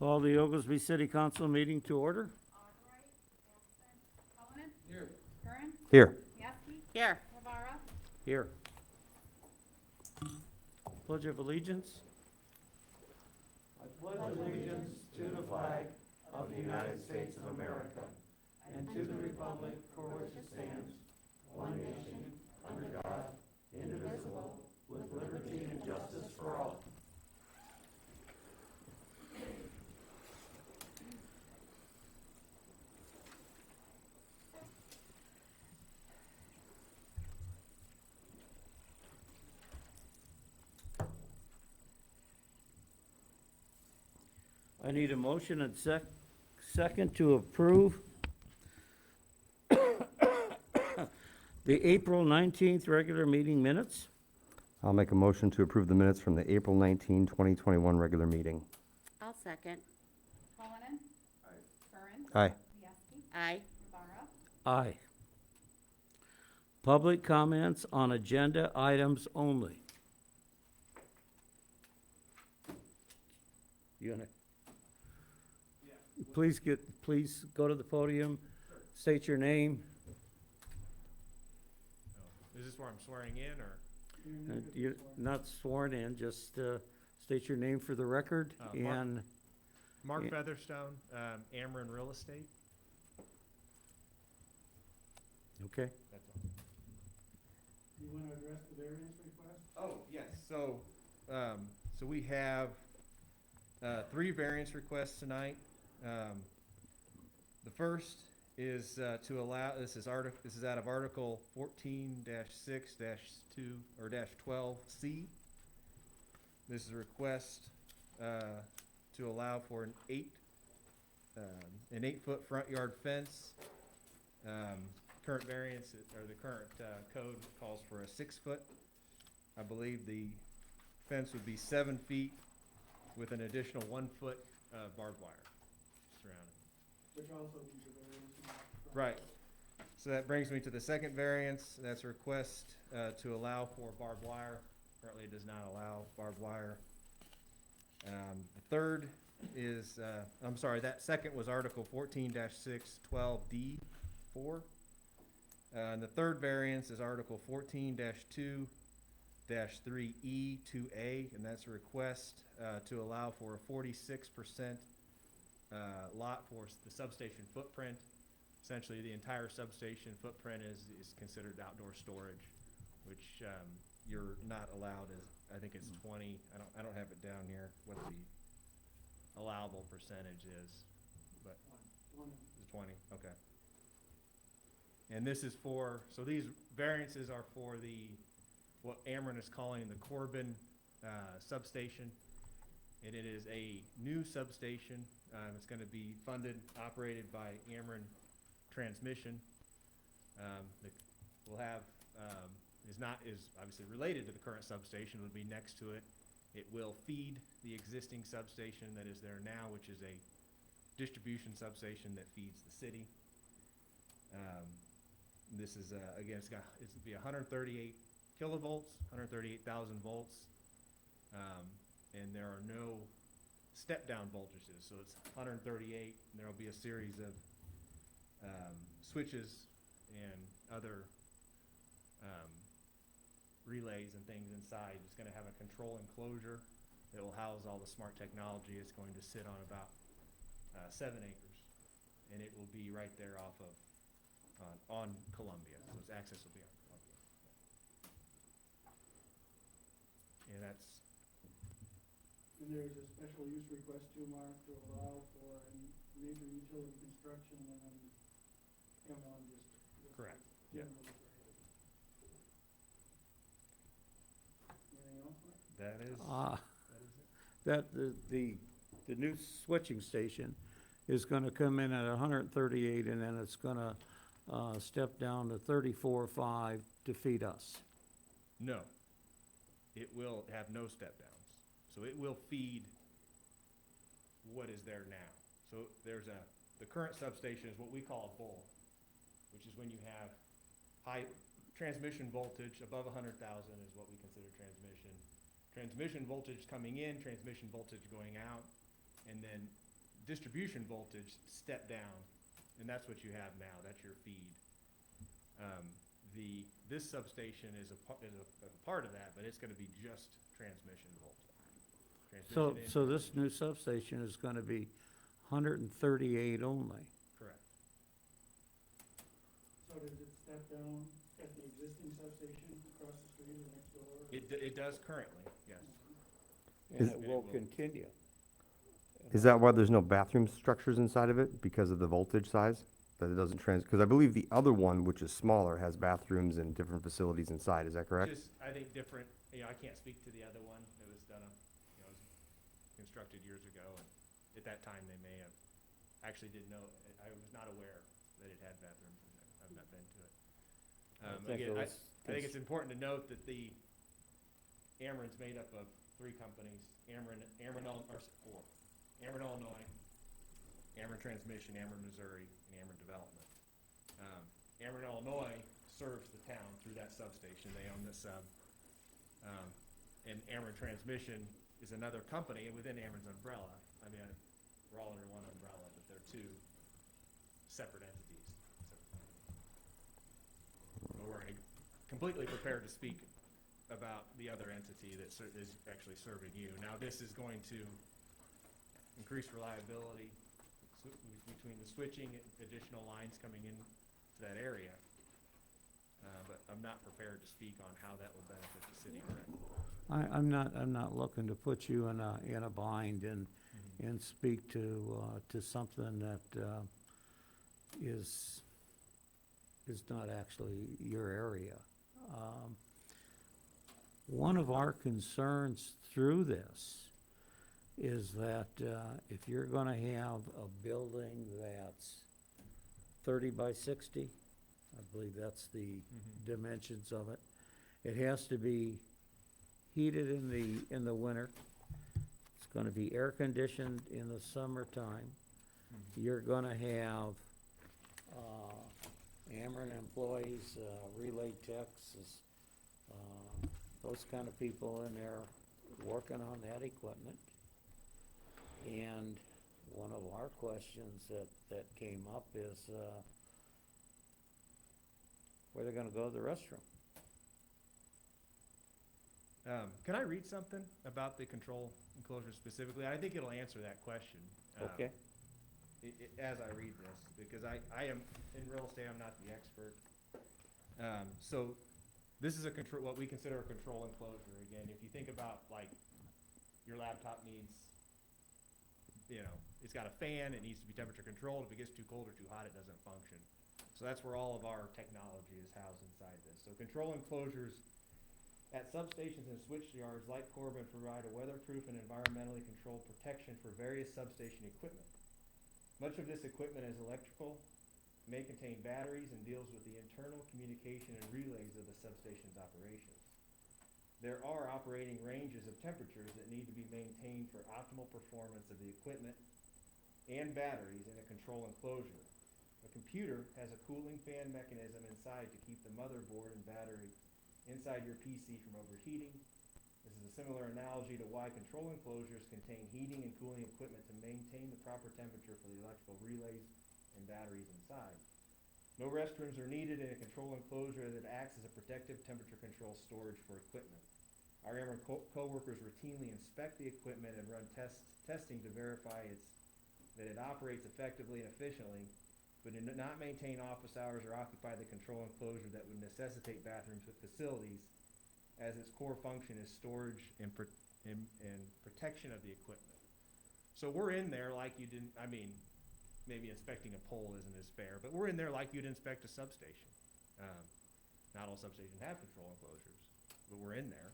Call the Oglesby City Council meeting to order. Albright, absent. Cullinan? Here. Curran? Here. Mieski? Here. Rivera? Here. Pledge of allegiance. I pledge allegiance to the flag of the United States of America and to the republic for which it stands, one nation, under God, indivisible, with liberty and justice for all. I need a motion and second to approve the April 19th regular meeting minutes. I'll make a motion to approve the minutes from the April 19, 2021 regular meeting. I'll second. Cullinan? Aye. Curran? Aye. Mieski? Aye. Rivera? Aye. Public comments on agenda items only. You gonna? Please go to the podium, state your name. Is this where I'm swearing in, or? You're not sworn in, just state your name for the record Mark. and, Mark Yeah. Featherstone, Ameren Real Estate. okay? That's all. Do you want to address the variance request? Oh, yes, so we have, 3 variance requests tonight. The first is, to allow, this is out of Article 14-6-2, or -12C. This is a request, to allow for an 8-foot front yard fence. Current variance, or the current, code calls for a 6-foot. I believe the fence would be 7 feet with an additional 1 foot, barbed wire surrounding. Which also needs a variance. Right. So that brings me to the second variance. That's a request, to allow for barbed wire. Currently it does not allow barbed wire. The third is, I'm sorry, that second was Article 14-6-12D4. And the third variance is Article 14-2-3E2A, and that's a request, to allow for a 46% lot for the substation footprint. Essentially, the entire substation footprint is considered outdoor storage, which you're not allowed. I think it's 20. I don't have it down here what the allowable percentage is, but it's 20. Okay. And this is for, so these variances are for what Ameren is calling the Corbin substation. And it is a new substation. It's going to be funded, operated by Ameren Transmission. We'll have, is obviously related to the current substation, would be next to it. It will feed the existing substation that is there now, which is a distribution substation that feeds the city. This is, again, it's going to be 138 kilovolts, 138,000 volts. And there are no step-down voltages, so it's 138, and there'll be a series of switches and other relays and things inside. It's going to have a control enclosure that will house all the smart technology. It's going to sit on about 7 acres, and it will be right there off of on Columbia, so its access will be on Columbia. And that's. And there's a special use request too, Mark, to allow for a major utility construction and then M1 just. Correct. Yep. Anything else, Mark? That is it. That, the new switching station is gonna come in at 138, and then it's gonna step down to 34.5 to feed us. No. It will have no step downs. So it will feed what is there now. So the current substation is what we call a bull, which is when you have high transmission voltage above 100,000 is what we consider transmission. Transmission voltage coming in, transmission voltage going out, and then distribution voltage step down, and that's what you have now, that's your feed. This substation is a part of that, but it's gonna be just transmission voltage. So, Transmission so and- this new substation is gonna be 138 only. Correct. So does it step down at the existing substation across the street or next door? It does currently, yes. And Is- it will continue. Is that why there's no bathroom structures inside of it, because of the voltage size? That it doesn't because I believe the other one, which is smaller, has bathrooms and different facilities inside, is that correct? Just, I think different, I can't speak to the other one, it was done, it was constructed years ago, and at that time, they may have, actually didn't know, I was not aware that it had bathrooms in it, I've not been to it. Again, I think it's important to note that Ameren's made up of 3 companies, Ameren, Illinois, Ameren Transmission, Ameren Missouri, and Ameren Development. Ameren Illinois serves the town through that substation, they own the sub. And Ameren Transmission is another company within Ameren's umbrella. I mean, we're all under one umbrella, but they're 2 separate entities. But we're completely prepared to speak about the other entity that is actually serving you. Now, this is going to increase reliability between the switching and additional lines coming in to that area. But I'm not prepared to speak on how that will benefit the city directly. I'm not looking to put you in a bind and speak to something that is not actually your area. One of our concerns through this is that if you're gonna have a building that's 30 by 60, I believe that's the dimensions of it, it has to be heated in the winter. It's gonna be air conditioned in the summertime. You're gonna have Ameren employees, relay techs, those kind of people in there working on that equipment. And one of our questions that came up is, where they're gonna go to the restroom. Can I read something about the control enclosure specifically? I think it'll answer that question. Okay? As I read this, because I am, in real estate, I'm not the expert. So this is what we consider a control enclosure. Again, if you think about like your laptop needs, it's got a fan, it needs to be temperature controlled. If it gets too cold or too hot, it doesn't function. So that's where all of our technology is housed inside this. So control enclosures at substations and switch yards like Corbin provide a weatherproof and environmentally controlled protection for various substation equipment. Much of this equipment is electrical, may contain batteries, and deals with the internal communication and relays of the substation's operations. There are operating ranges of temperatures that need to be maintained for optimal performance of the equipment and batteries in a control enclosure. A computer has a cooling fan mechanism inside to keep the motherboard and battery inside your PC from overheating. This is a similar analogy to why control enclosures contain heating and cooling equipment to maintain the proper temperature for the electrical relays and batteries inside. No restrooms are needed in a control enclosure that acts as a protective temperature control storage for equipment. Our Ameren coworkers routinely inspect the equipment and run testing to verify that it operates effectively and efficiently, but do not maintain office hours or occupy the control enclosure that would necessitate bathrooms with facilities, as its core function is storage and protection of the equipment. So we're in there like you didn't, maybe inspecting a pole isn't as fair, but we're in there like you'd inspect a substation. Not all substations have control enclosures, but we're in there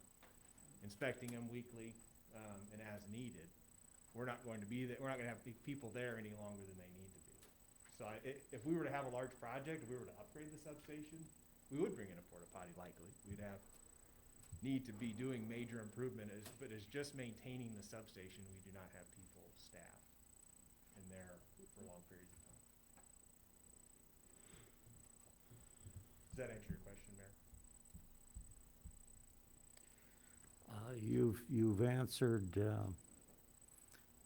inspecting them weekly and as needed. We're not going to be there, we're not going to have people there any longer than they need to be. So if we were to have a large project, if we were to upgrade the substation, we would bring in a porta potty likely. We'd need to be doing major improvement, but as just maintaining the substation, we do not have people staffed in there for long periods of time. Does that answer your question, Mayor? You've answered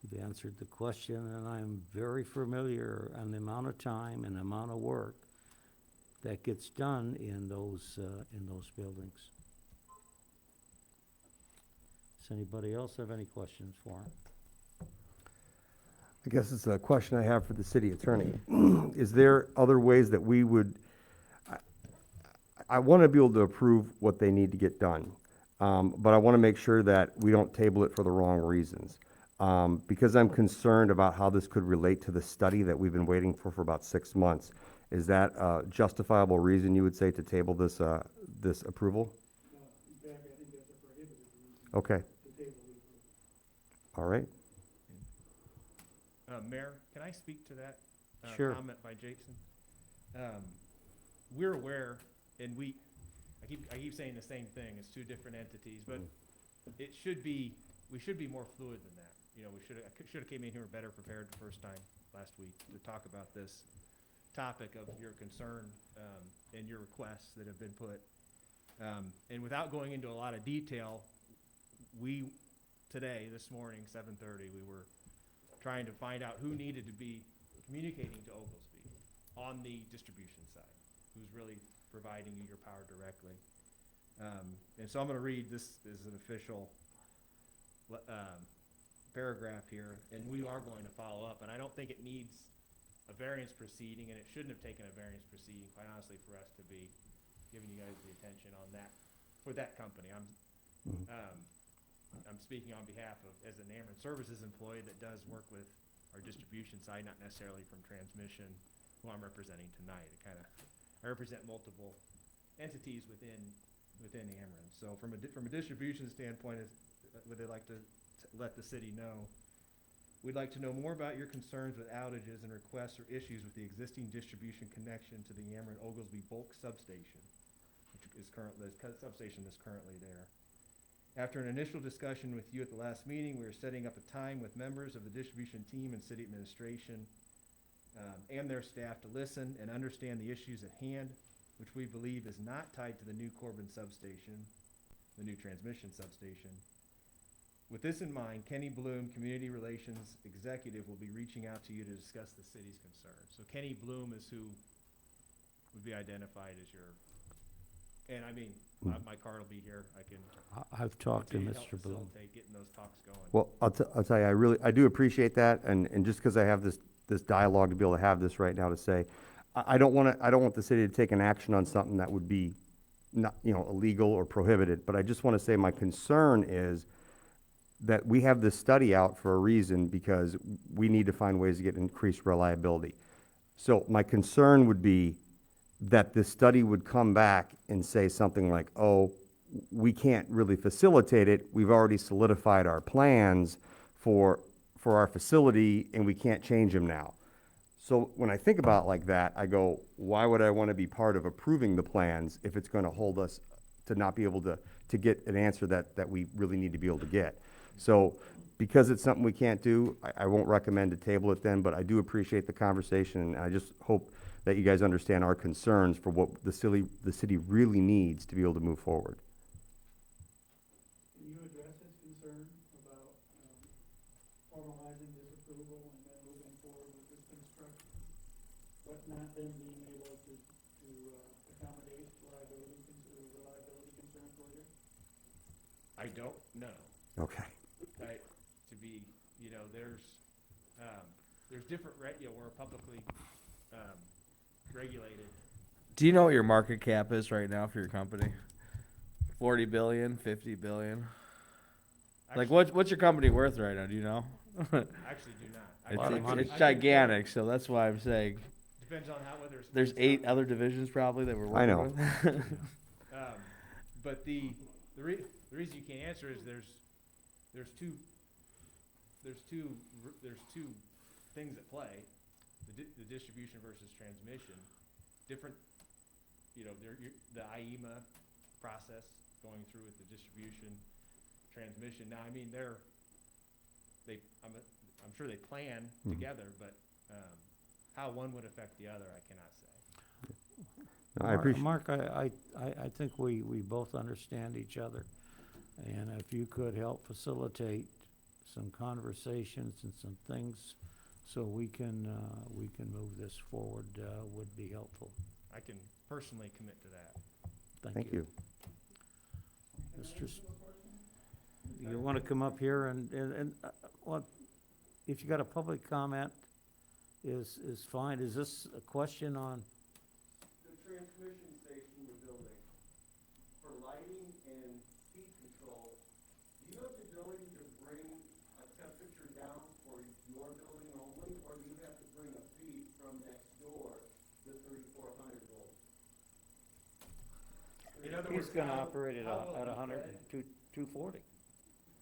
You've answered the question, and I'm very familiar on the amount of time and amount of work that gets done in those buildings. Does anybody else have any questions for him? I guess it's a question I have for the city attorney. Is there other ways that we would, I want to be able to approve what they need to get done, but I want to make sure that we don't table it for the wrong reasons. Because I'm concerned about how this could relate to the study that we've been waiting for about 6 months. Is that a justifiable reason, you would say, to table this, this approval? In fact, I think that's a prohibited reason Okay, to table the approval. all right. Mayor, can I speak to that? Sure. Comment by Jason? We're aware, and I keep saying the same thing, it's two different entities, but it should be, we should be more fluid than that. You know, I should have came in here better prepared the first time last week to talk about this topic of your concern, and your requests that have been put. And without going into a lot of detail, this morning, 7:30, we were trying to find out who needed to be communicating to Oglesby on the distribution side, who's really providing you your power directly. And so I'm going to read, this is an official paragraph here, and we are going to follow up, and I don't think it needs a variance proceeding, and it shouldn't have taken a variance proceeding, quite honestly, for us to be giving you guys the attention on that, for that company. I'm speaking on behalf of, as an Ameren Services employee that does work with our distribution side, not necessarily from transmission, who I'm representing tonight. I represent multiple entities within Ameren. So from a distribution standpoint, would they like to let the city know? We'd like to know more about your concerns with outages and requests or issues with the existing distribution connection to the Ameren Oglesby bulk substation, which is the substation is currently there. After an initial discussion with you at the last meeting, we are setting up a time with members of the distribution team and city administration and their staff to listen and understand the issues at hand, which we believe is not tied to the new Corbin substation, the new transmission substation. With this in mind, Kenny Bloom, Community Relations Executive, will be reaching out to you to discuss the city's concerns. So Kenny Bloom is who would be identified as your, and I mean, my card will be here. I can I've talked to continue help Mr. Bloom. facilitate getting those talks going. Well, I'll tell you, I do appreciate that, and just because I have this dialogue to be able to have this right now to say, I don't want the city to take an action on something that would be not, illegal or prohibited, but I just want to say my concern is that we have this study out for a reason, because we need to find ways to get increased reliability. So my concern would be that this study would come back and say something like, oh, we can't really facilitate it. We've already solidified our plans for our facility, and we can't change them now. So when I think about it like that, I go, why would I want to be part of approving the plans if it's going to hold us to not be able to get an answer that we really need to be able to get? So because it's something we can't do, I won't recommend to table it then, but I do appreciate the conversation, and I just hope that you guys understand our concerns for what the city really needs to be able to move forward. Can you address his concern about formalizing this approval and then moving forward with this construction, but not then being able to accommodate reliability concerns later? I don't know. Okay. To be, there's different, we're publicly regulated. Do you know what your market cap is right now for your company? 40 billion, 50 billion? Like, what's your company worth right now? Do you know? Actually do not. It's I gigantic, so that's why I'm saying. Depends on whether it's. There's 8 other divisions probably that we're working I know. with. But the reason you can't answer is there's two things at play, the distribution versus transmission. Different, the IEMA process going through with the distribution, transmission. Now, I mean, I'm sure they plan together, but how one would affect the other, I cannot say. No, I appreciate. Mark, I think we both understand each other, and if you could help facilitate some conversations and some things so we can move this forward, would be helpful. I can personally commit to that. Thank you. Mr. You want to come up here and what, if you got a public comment, is fine. Is this a question on? The transmission station you're building, for lighting and speed control, do you have the ability to bring a temperature down for your building only, or do you have to bring a feed from next door to 3400 volts? In other He's words, gonna how- operate at how will at it be 100, fed? 240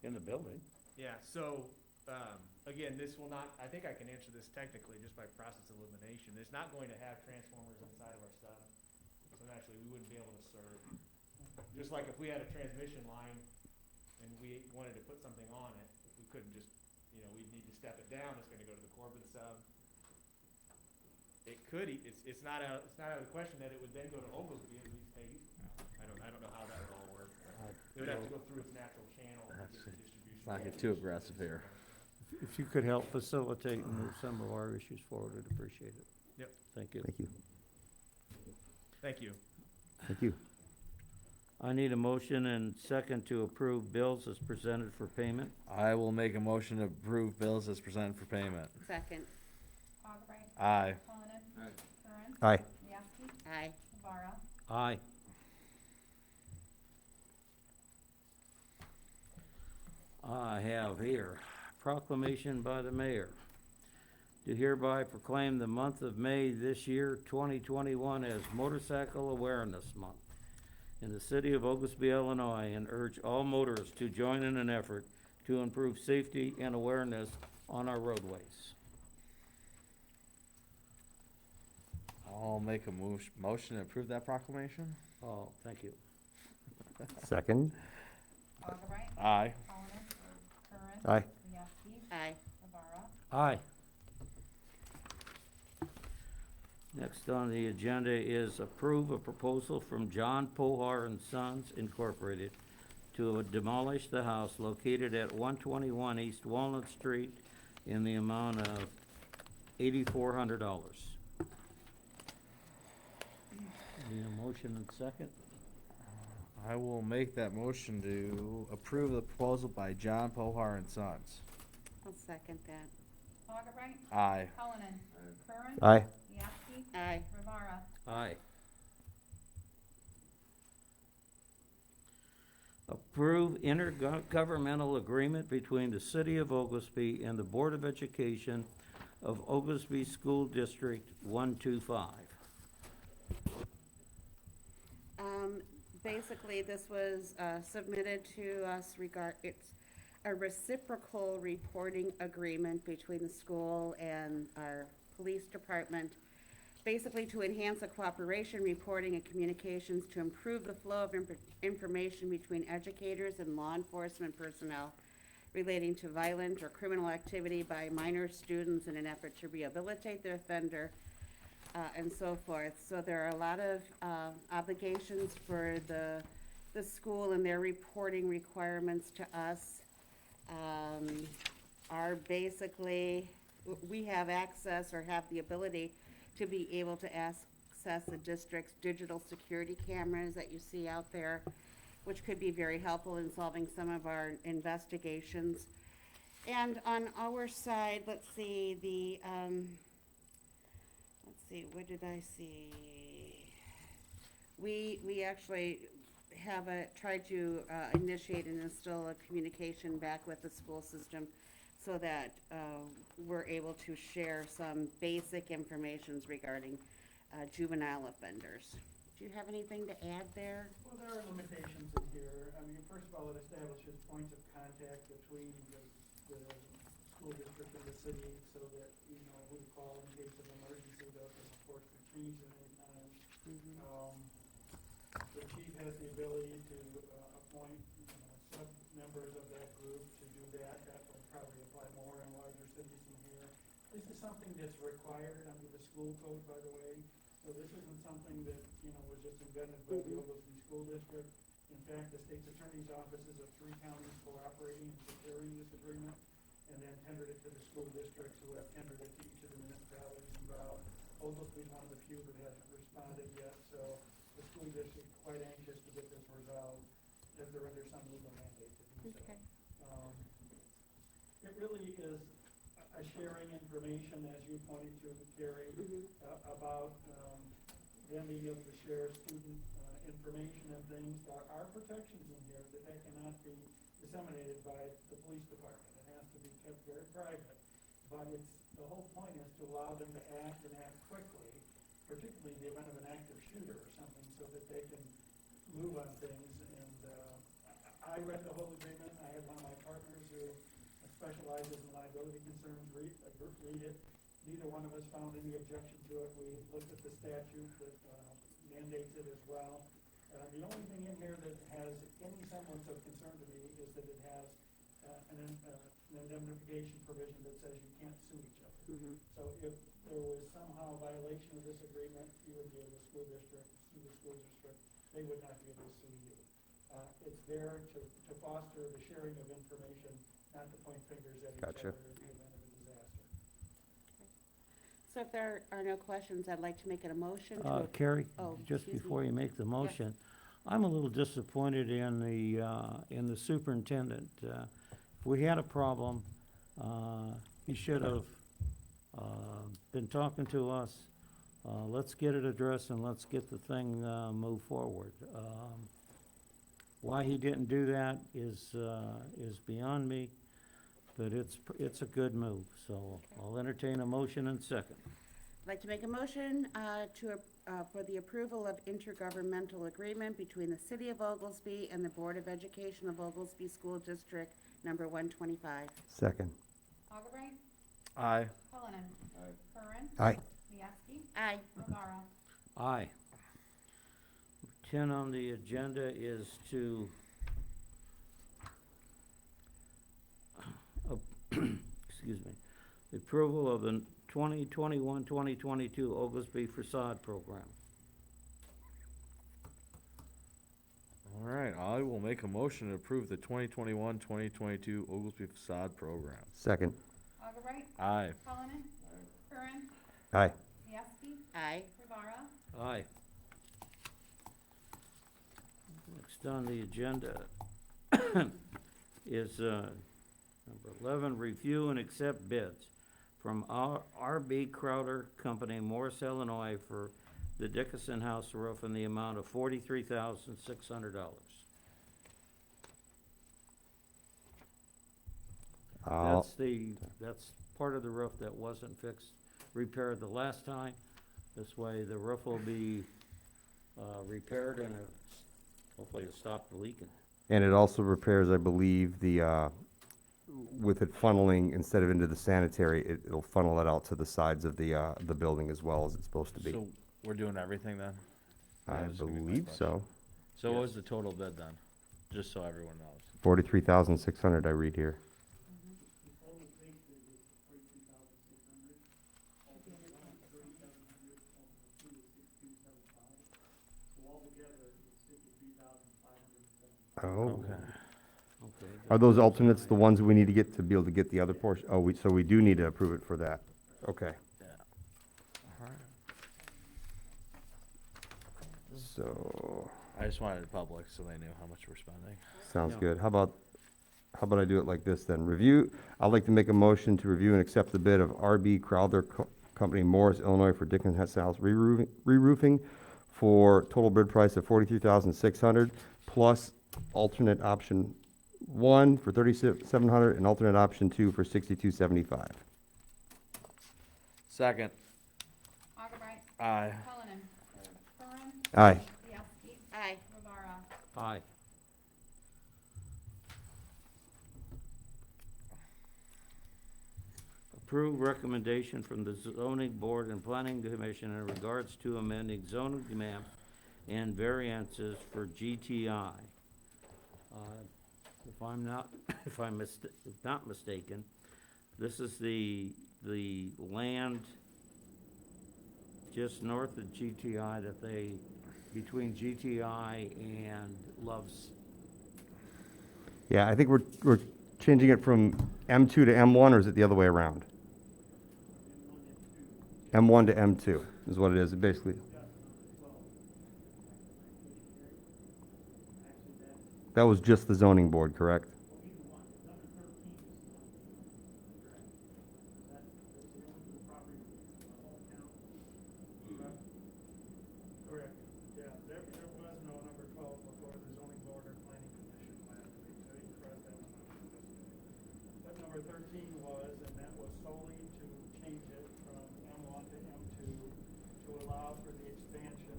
in the building. Yeah, so, again, this will not, I think I can answer this technically just by process of elimination. It's not going to have transformers inside of our sub. So naturally, we wouldn't be able to serve. Just like if we had a transmission line and we wanted to put something on it, we couldn't just, we'd need to step it down. It's gonna go to the Corbin sub. It could, it's not out of the question that it would then go to Oglesby and we'd pay. I don't know how that would all work. It would have to go through its natural channel to get the distribution. Let's not get too aggressive here. If you could help facilitate and move some of our issues forward, I'd appreciate it. Yep. Thank you. Thank you. Thank you. Thank you. I need a motion and second to approve bills as presented for payment. I will make a motion to approve bills as presented for payment. Second. Augubright. Aye. Cullinan. Curran. Aye. Mieski. Aye. Rivera. Aye. I have here proclamation by the mayor to hereby proclaim the month of May this year, 2021, as Motorcycle Awareness Month in the city of Oglesby, Illinois, and urge all motorists to join in an effort to improve safety and awareness on our roadways. I'll make a motion to approve that proclamation. Oh, thank you. Second? Augubright. Aye. Cullinan. Curran. Aye. Mieski. Aye. Rivera. Aye. Next on the agenda is approve a proposal from John Pohar and Sons Incorporated to demolish the house located at 121 East Walnut Street in the amount of $8,400. Need a motion and second? I will make that motion to approve the proposal by John Pohar and Sons. I'll second that. Augubright. Aye. Cullinan. Curran. Aye. Mieski. Aye. Rivera. Aye. Approve intergovernmental agreement between the City of Oglesby and the Board of Education of Oglesby School District 125. Basically, this was submitted to us it's a reciprocal reporting agreement between the school and our police department, basically to enhance the cooperation, reporting, and communications to improve the flow of information between educators and law enforcement personnel relating to violent or criminal activity by minor students in an effort to rehabilitate the offender, and so forth. So there are a lot of obligations for the school and their reporting requirements to us. Are basically, we have access or have the ability to be able to access the district's digital security cameras that you see out there, which could be very helpful in solving some of our investigations. And on our side, let's see, what did I see? We actually have tried to initiate and instill a communication back with the school system so that we're able to share some basic information regarding juvenile offenders. Do you have anything to add there? Well, there are limitations in here. I mean, first of all, it establishes points of contact between the school district and the city so that, who to call in case of emergency, those are enforcement changes at any time. The chief has the ability to appoint sub-members of that group to do that. That would probably apply more in larger cities than here. This is something that's required under the school code, by the way. So this isn't something that, was just invented by the Oglesby School District. In fact, the state's attorney's offices of 3 counties cooperating and securing this agreement. and then tendered it to the school districts, who have tendered it to each of the municipalities involved. Oglesby's one of the few that hasn't responded yet, so the school district's quite anxious to get this resolved, as they're under some legal mandate to do so. Okay. It really is a sharing information, as you pointed to, Carrie, about them being able to share student information and things. There are protections in here that cannot be disseminated by the police department. It has to be kept very private. But the whole point is to allow them to act and act quickly, particularly in the event of an active shooter or something, so that they can move on things. And I read the whole agreement. I had one of my partners who specializes in liability concerns read it. Neither one of us found any objection to it. We looked at the statute that mandates it as well. The only thing in here that has any semblance of concern to me is that it has an indemnification provision that says you can't sue each other. So if there was somehow a violation of this agreement, you would be able to sue the school district. They would not be able to sue you. It's there to foster the sharing of information, not to point fingers at each Gotcha. other in the event of a disaster. So if there are no questions, I'd like to make a motion to. Carrie, Oh, just excuse me. before you make the motion, I'm a little disappointed in the superintendent. If we had a problem, he should have, been talking to us. Let's get it addressed and let's get the thing, moved forward. Why he didn't do that is beyond me, but it's a good move, so I'll entertain a motion and second. I'd like to make a motion for the approval of intergovernmental agreement between the City of Oglesby and the Board of Education of Oglesby School District Number 125. Second. Augubright. Aye. Cullinan. Curran. Aye. Mieski. Aye. Rivera. Aye. 10 on the agenda is to excuse me, the approval of the 2021-2022 Oglesby Facade Program. All right, I will make a motion to approve the 2021-2022 Oglesby Facade Program. Second. Augubright. Aye. Cullinan. Curran. Aye. Mieski. Aye. Rivera. Aye. Next on the agenda is number 11, review and accept bids from R.B. Crowder Company, Morris, Illinois, for the Dickinson House roof in the amount of $43,600. That's part of the roof that wasn't repaired the last time. This way the roof will be repaired and hopefully it'll stop the leaking. And it also repairs, I believe, with it funneling instead of into the sanitary, it'll funnel it out to the sides of the building as well as it's supposed to be. So we're doing everything then? I That was gonna be my believe question. so. So what was the total bid then? Just so everyone knows. 43,600 I read here. The total base bid is 42,600. Ultimately, 3,700, two is 6,275. So altogether, it's 53,570. Oh. Okay. Okay. Are those alternates the ones we need to get to be able to get the other portion? Oh, so we do need to approve it for that. Okay. All right. So, I just wanted it public so they knew how much we're spending. sounds Yeah. good. How about I do it like this then? I'd like to make a motion to review and accept the bid of R.B. Crowther Company, Morris, Illinois, for Dickinson House re-roofing for total bid price of $43,600 plus alternate option 1 for $3,700 and alternate option 2 for $6,275. Second. Augubright. Aye. Cullinan. Curran. Aye. Mieski. Aye. Rivera. Aye. Approve recommendation from the zoning board and planning commission in regards to amending zoning maps and variances for GTI. If I'm not mistaken, this is the land just north of GTI between GTI and Love's. Yeah, I think we're changing it from M2 to M1, or is it the other way around? M1 to M2 is what it is, basically. That was just the zoning board, correct? Correct, yeah, there was no number 12 before the zoning board or planning commission last week, so you can cross that one off. But number 13 was, and that was solely to change it from M1 to M2 to allow for the expansion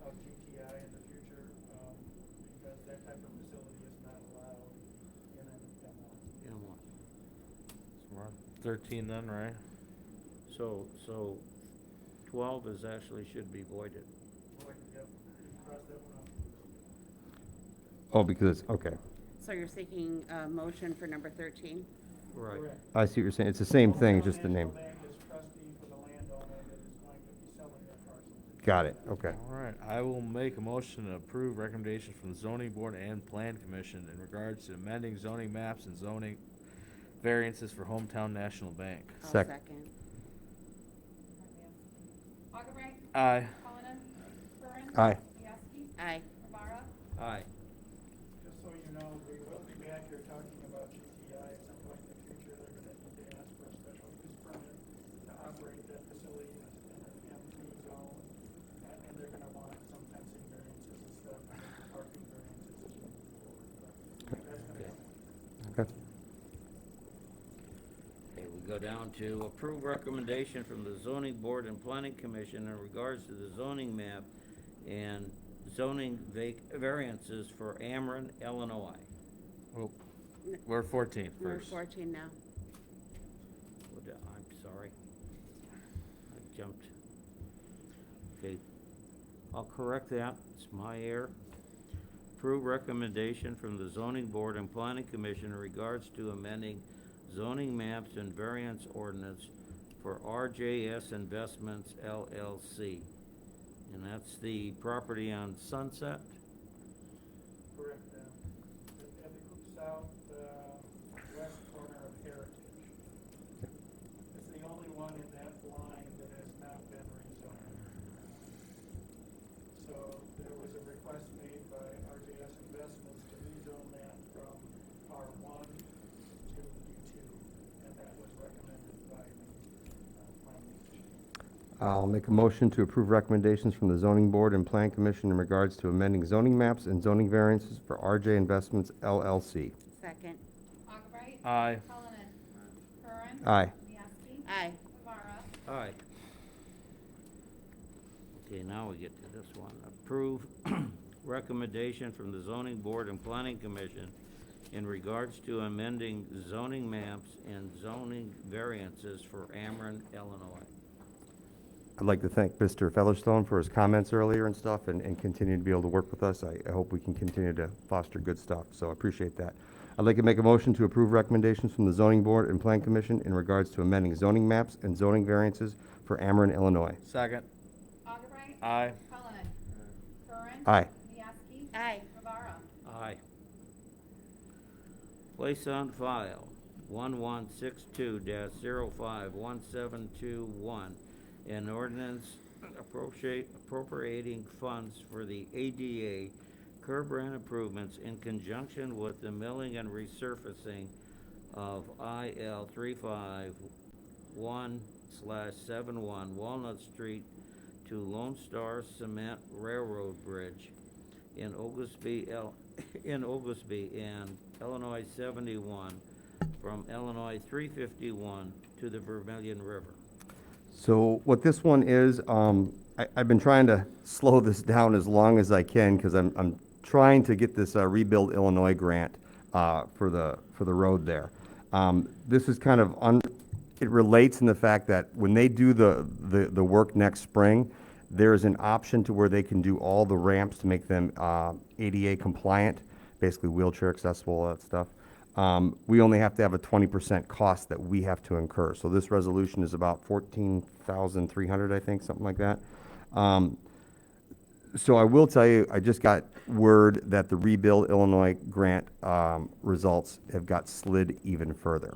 of GTI in the future, because that type of facility is not allowed in an M1. You know what? So we're on 13 then, right? So 12 is actually should be voided. Boy, yep, you can cross that one off. Oh, because, okay. So you're seeking a motion for number 13? Right. Correct. I see what you're saying. It's the same thing, just the name. National Bank is trustee for the landowner that is going to be selling that parcel. Got it, okay. All right, I will make a motion to approve recommendations from the zoning board and plan commission in regards to amending zoning maps and zoning variances for Hometown National Bank. I'll Sec- second. Augubright. Aye. Cullinan. Curran. Aye. Mieski. Aye. Rivera. Aye. Just so you know, we will be back here talking about GTI at some point in the future. They're gonna need to ask for a special use permit to operate that facility in an M3 zone. And they're gonna want some fencing variances and stuff, and maybe parking variances as we move forward. But that's gonna come. Okay. Okay, we go down to approve recommendation from the zoning board and planning commission in regards to the zoning map and zoning variances for Ameren, Illinois. Oh, we're 14 We're first. 14 now. I'm sorry. I jumped. Okay, I'll correct that. It's my error. Approve recommendation from the zoning board and planning commission in regards to amending zoning maps and variance ordinance for RJS Investments LLC. And that's the property on Sunset. Correct, at the south, west corner of Heritage. It's the only one in that line that has not been rezoned. So there was a request made by RJS Investments to rezone that from R1 to U2, and that was recommended by the planning commission. I'll make a motion to approve recommendations from the zoning board and plan commission in regards to amending zoning maps and zoning variances for RJ Investments LLC. Second. Augubright. Aye. Cullinan. Curran. Aye. Mieski. Aye. Rivera. Aye. Okay, now we get to this one. Approve recommendation from the zoning board and planning commission in regards to amending zoning maps and zoning variances for Ameren, Illinois. I'd like to thank Mr. Featherstone for his comments earlier and stuff, and continue to be able to work with us. I hope we can continue to foster good stuff, so I appreciate that. I'd like to make a motion to approve recommendations from the zoning board and plan commission in regards to amending zoning maps and zoning variances for Ameren, Illinois. Second. Augubright. Aye. Cullinan. Curran. Aye. Mieski. Aye. Rivera. Aye. Place on file 1162-051721, an ordinance appropriating funds for the ADA curb ramp improvements in conjunction with the milling and resurfacing of IL 351/71 Walnut Street to Lone Star Cement Railroad Bridge in Oglesby, and Illinois 71 from Illinois 351 to the Vermilion River. So what this one is, I've been trying to slow this down as long as I can, because I'm trying to get this Rebuild Illinois grant for the road there. This is kind of it relates in the fact that when they do the work next spring, there's an option to where they can do all the ramps to make them ADA compliant, basically wheelchair accessible, all that stuff. We only have to have a 20% cost that we have to incur. So this resolution is about $14,300, I think, something like that. So I will tell you, I just got word that the Rebuild Illinois grant results have got slid even further.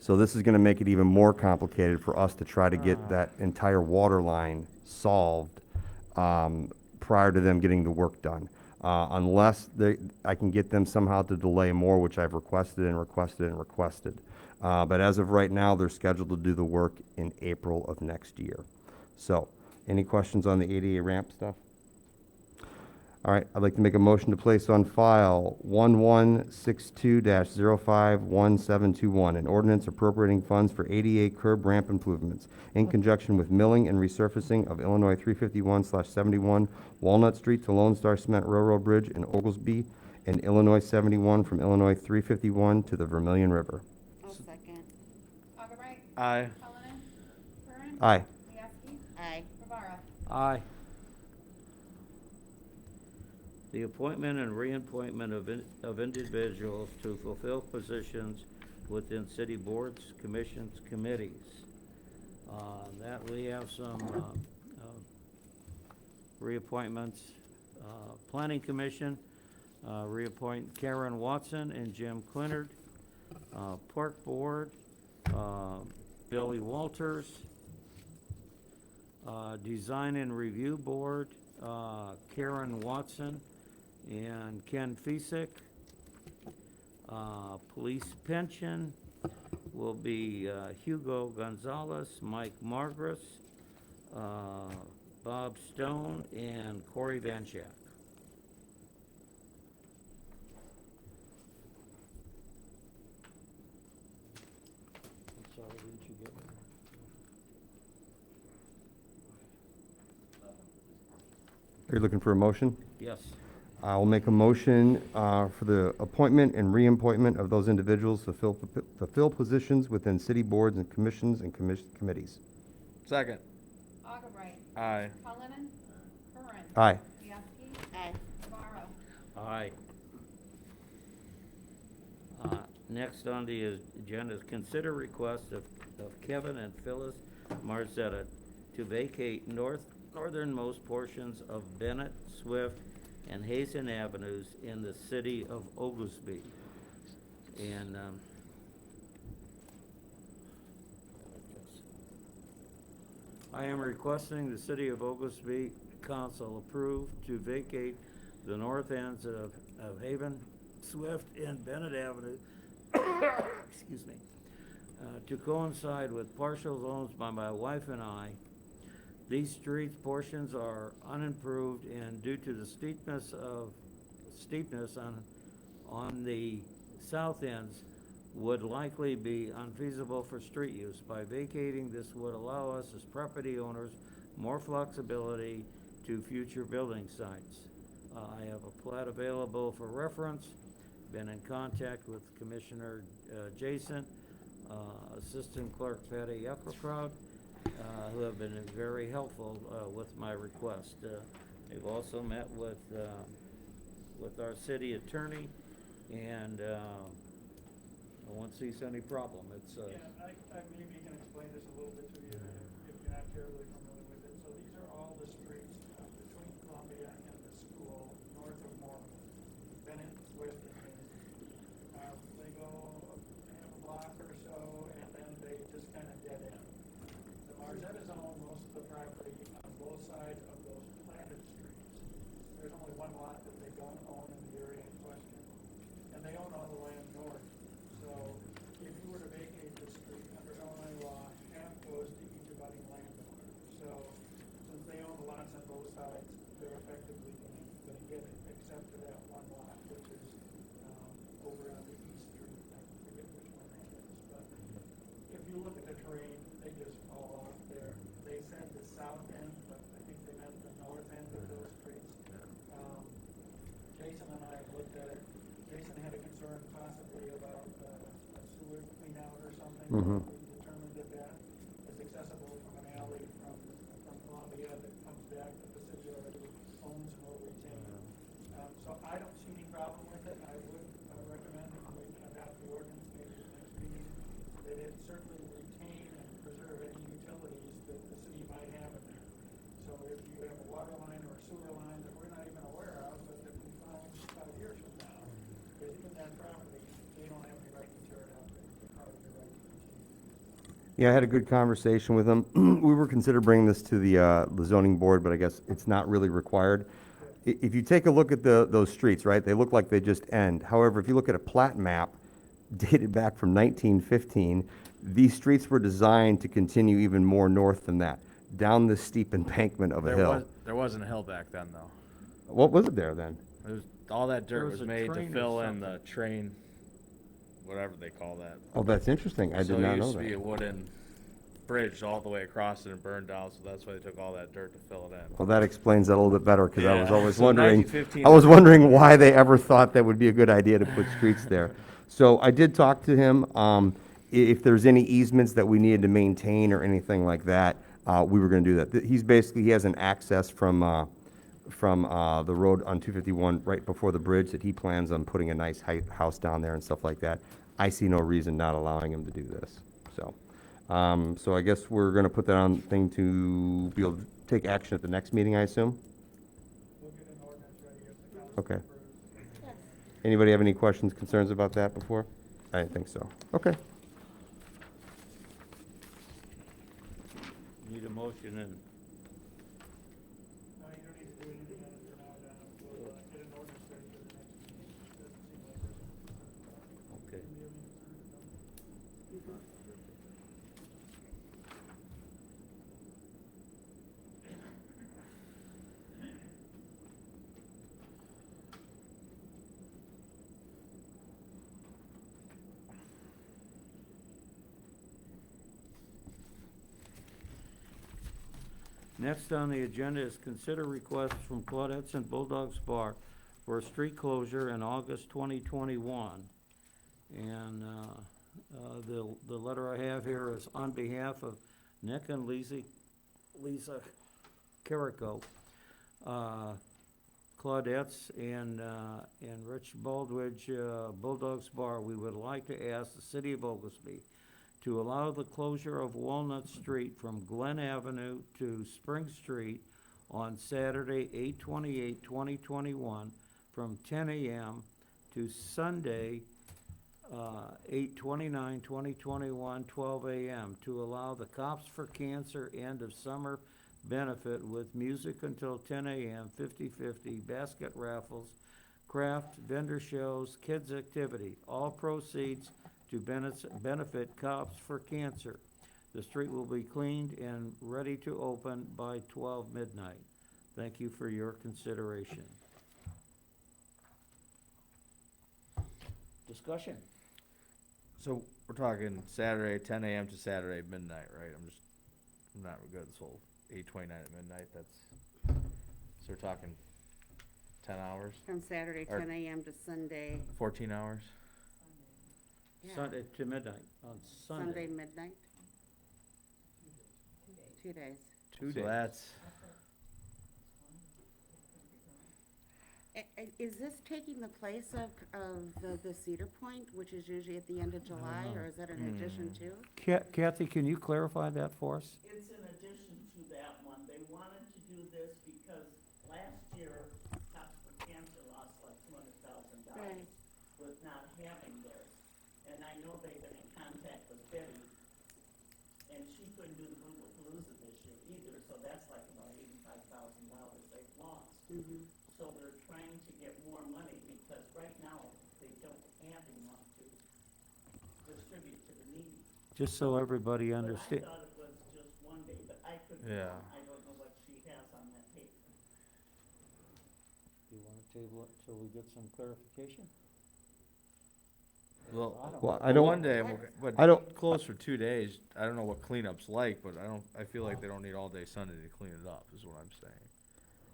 So this is going to make it even more complicated for us to try to get that entire water line solved prior to them getting the work done. Unless I can get them somehow to delay more, which I've requested and requested and requested. But as of right now, they're scheduled to do the work in April of next year. So, any questions on the ADA ramp stuff? All right, I'd like to make a motion to place on file 1162-051721, an ordinance appropriating funds for ADA curb ramp improvements in conjunction with milling and resurfacing of Illinois 351/71 Walnut Street to Lone Star Cement Railroad Bridge in Oglesby, and Illinois 71 from Illinois 351 to the Vermilion River. I'll second. Augubright. Aye. Cullinan. Curran. Aye. Mieski. Aye. Rivera. Aye. The appointment and reappointment of individuals to fulfill positions within city boards, commissions, committees. That we have some reappointments. Planning Commission, reappoint Karen Watson and Jim Clinard. Park Board, Billy Walters. Design and Review Board, Karen Watson and Ken Fisick. Police Pension will be Hugo Gonzalez, Mike Margris, Bob Stone, and Corey Vanchak. I'm sorry, didn't you get me? Are you looking for a motion? Yes. I will make a motion for the appointment and reappointment of those individuals to fill positions within city boards and commissions and committees. Second. Augubright. Aye. Cullinan. Curran. Aye. Mieski. Aye. Rivera. Aye. Next on the agenda is consider request of Kevin and Phyllis Marzetta to vacate northernmost portions of Bennett, Swift, and Hazen Avenues in the city of Oglesby. And, I am requesting the city of Oglesby Council approve to vacate the north ends of Haven, Swift, and Bennett Avenue, excuse me, to coincide with partial loans by my wife and I. These street portions are unimproved, and due to the steepness on the south ends would likely be unfeasible for street use. By vacating, this would allow us as property owners more flexibility to future building sites. I have a plat available for reference, been in contact with Commissioner Jason, Assistant Clerk Patty Epperkraut, who have been very helpful with my request. They've also met with our city attorney, and no one sees any problem. It's Yeah, I maybe can explain this a little bit to you if you're not terribly familiar with it. So these are all the streets between Columbia and the school, north of Moreland, Bennett, Swift, and Hazen. They go half a block or so, and then they just kind of dead end. The Marzettas own most of the property on both sides of those platted streets. There's only one lot that they don't own in the area in question, and they own all the land north. So if you were to vacate the street under Illinois law, half goes to each abutting landowner. So since they own the lots on both sides, they're effectively gonna get it, except for that one lot, which is over on the east street. I forget which one that is, but if you look at the terrain, they just fall off there. They said the south end, but I think they meant the north end of those streets. Jason and I have looked at it. Jason had a concern possibly about a sewer clean out or something. Mhm. We determined that is accessible from an alley from Columbia that comes back that the city already owns and will retain. So I don't see any problem with it. I would recommend that we adopt the ordinance maybe the next meeting, that it certainly retain and preserve any utilities that the city might have in there. So if you have a water line or a sewer line that we're not even aware of, but that we find that property, they don't have any right to tear it up, they're part of their right to continue. Yeah, I had a good conversation with him. We were considering bringing this to the zoning board, but I guess it's not really required. If you take a look at those streets, right, they look like they just end. However, if you look at a plat map dated back from 1915, these streets were designed to continue even more north than that, down this steep embankment of a hill. There wasn't a hill back then, though. What was it there then? It was, all that There dirt was was a made to train or fill in something. the train, whatever they call that. Oh, that's interesting. I did not know So it used to be a that. wooden bridge all the way across it and burned down, so that's why they took all that dirt to fill it in. Well, that explains that a little bit better, because I was Yeah. always So wondering, 1915 I was wondering why they ever thought that would be a good idea to put streets there. So I did talk to him. If there's any easements that we needed to maintain or anything like that, we were gonna do that. He has an access from the road on 251 right before the bridge that he plans on putting a nice house down there and stuff like that. I see no reason not allowing him to do this, so. So I guess we're gonna put that on thing to be able to take action at the next meeting, I assume? We'll get an ordinance ready if the council Okay. approves. Anybody have any questions, concerns about that before? I didn't think so. Okay. Need a motion and No, you don't need to do anything on it for now, Don. We'll, get an ordinance ready for the next meeting. Doesn't seem like there's okay. gonna be any concern about it. Next on the agenda is consider request from Claudettes and Bulldogs Bar for a street closure in August 2021. And the letter I have here is on behalf of Nick and Lisa Carrico, Claudettes and Rich Baldridge, Bulldogs Bar. We would like to ask the city of Oglesby to allow the closure of Walnut Street from Glen Avenue to Spring Street on Saturday, 8/28/2021, from 10 a.m. to Sunday, 8/29/2021, 12 a.m., to allow the Cops for Cancer end of summer benefit with music until 10 a.m., 50/50, basket raffles, craft, vendor shows, kids activity. All proceeds to benefit Cops for Cancer. The street will be cleaned and ready to open by 12 midnight. Thank you for your consideration. Discussion? So we're talking Saturday 10 a.m. to Saturday midnight, right? I'm not good at this whole 8:29 at midnight. So we're talking 10 hours, From Saturday, Or- 10 a.m. to Sunday, 14 hours. yeah, Sunday to midnight, on Sunday Sunday. midnight. 2 days. 2 So days. that's, Is this taking the place of the Cedar Point, which is usually at the end of July, or is that in addition to? Kathy, can you clarify that for us? It's in addition to that one. They wanted to do this because last year, Cops for Cancer lost like $200,000 Right. with not having theirs. And I know they've been in contact with Betty, and she couldn't do the Palooza this year either, so that's like about $85,000 they've lost. Mhm. So they're trying to get more money because right now, they don't have enough to distribute to the needy. Just so everybody But I understands. thought it was just one day, but I could be Yeah. wrong. I don't know what she has on that paper. Do you want to table it till we get some clarification? Well, I don't- one day, but I don't- close for 2 days. I don't know what cleanup's like, but I feel like they don't need all day Sunday to clean it up, is what I'm saying.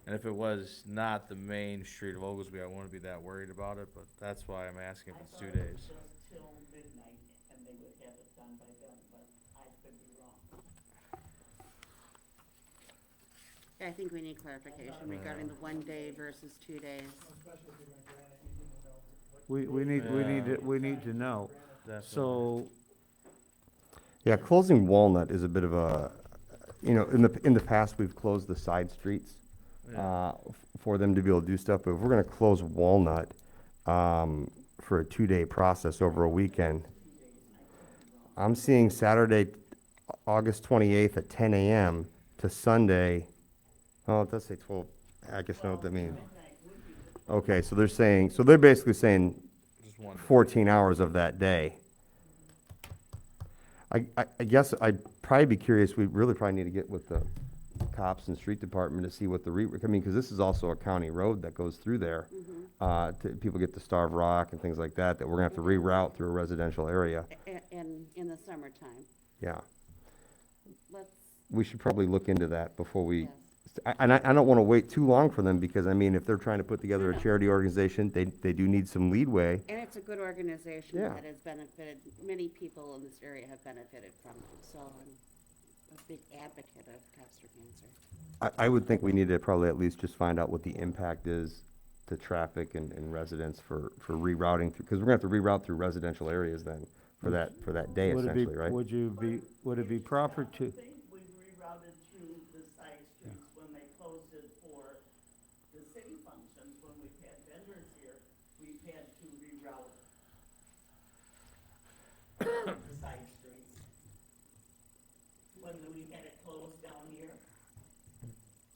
And if it was not the main street of Oglesby, I wouldn't be that worried about it, but that's why I'm asking if I it's thought 2 it was days. just till midnight, and they would have it done by then, but I could be wrong. Yeah, I think we need clarification regarding the 1 day versus 2 days. Especially if you're gonna grant it, you need to know what. We need to know. Definitely. So, Yeah, closing Walnut is a bit of a, in the past, we've closed the side streets for them to be able to do stuff, but if we're gonna close Walnut, for a 2-day process over a weekend. I'm seeing Saturday, August 28th at 10 a.m. to Sunday, oh, it does say 12, I guess I know what that means. Okay, so they're basically saying Just one. 14 hours of that day. I guess I'd probably be curious, we really probably need to get with the cops and street department to see what the I mean, because this is also a county road that goes through there. People get to Starve Rock and things like that, that we're gonna have to reroute through a residential area. In the summertime. Yeah, Let's, we should probably look into that before we, yes. I don't wanna wait too long for them, because I mean, if they're trying to put together a charity organization, they do need some leadway. And it's a good organization Yeah. that has benefited, many people in this area have benefited from it, so I'm a big advocate of Cops for Cancer. I would think we need to probably at least just find out what the impact is to traffic and residents for rerouting, because we're gonna have to reroute through residential areas then for that day Would it be, essentially, right? would it be proper to, I think we've rerouted through the side streets when they closed it for the city functions, when we've had vendors here, we've had to reroute the side streets. When we had it closed down here,